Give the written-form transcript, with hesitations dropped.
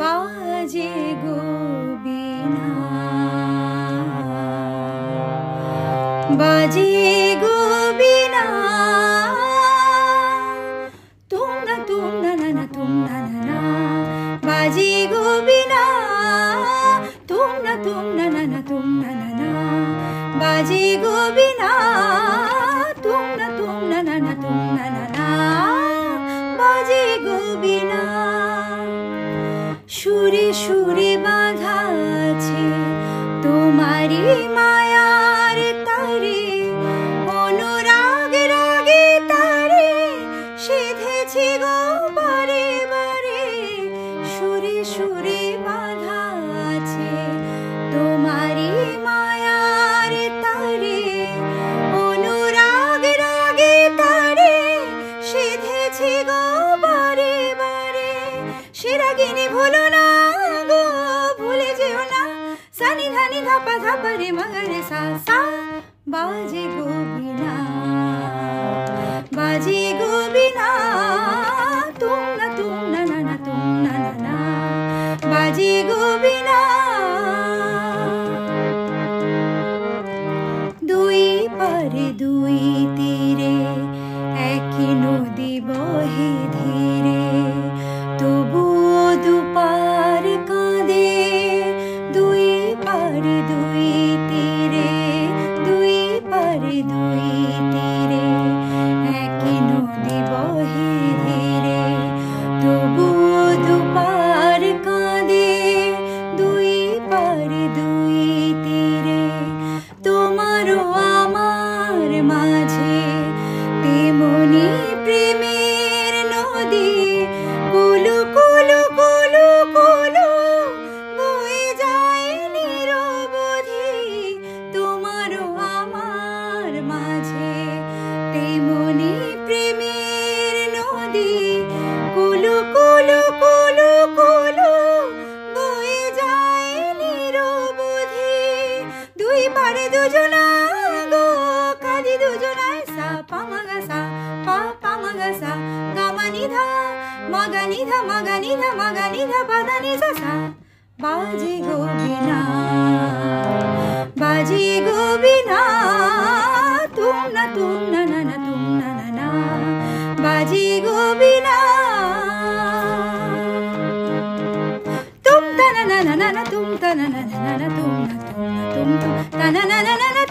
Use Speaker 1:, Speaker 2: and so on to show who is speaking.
Speaker 1: বাজে গো বীণা, বাজে গো বীণা, তুম না না না তুম না না, বাজে গো বীণা, তুম না না তুম না না, বাজে গো বীণা, তুম না না তুম না না, বাজে গো বীণা। সুরে সুরে বাঁধা আছে তোমারি মায়ার তারে, অনুরাগ রাগে তারে সেধেছি গো বারে বারে। সুরে সুরে বাঁধা আছে তোমারি মায়ার তারে, অনুরাগ রাগে তারে সেধেছি গো বারে বারে। সে রাগিনী ভুলো না গো, ভুলে যেও না, সানি ধানি ধাপা ধাপা রে মগরে সা সা, বাজে গো বীণা, বাজে গো বীণা, তুম না না তুম না না, বাজে গো বীণা। দুই পারে দুই তীরে একই নদী বহে ধীরে, তবুও দুপার কাঁদে। দুই পারে দুই তীরে, দুই পারে দুই তীরে একই নদী বহে ধীরে, তবুও দুপার কাঁদে। দুই পারে দুই তীরে তোমারও আমার মাঝে তেমনি প্রেমের নদী, কুলু কুলু কুলু কুলু বয়ে যায় নিরবধি। তোমারও আমার মাঝে তেমনি প্রেমের নদী, কুলু কুলু কুলু কুলু বয়ে যায় নিরবধি। দুই পারে দুজনা গো, কাঁদি দুজনায় সা পামাগা সা পা পামাগা সা, গামানি ধা মাগানি ধা মাগানি ধা মাগানি ধা পাদানি সা সা, বাজে গো বীণা, বাজে গো বীণা, তুম না না তুম না না, বাজে গো বীণা। তুম তা না না না তুম তা না না না তুম না তুম তুম তা না না না।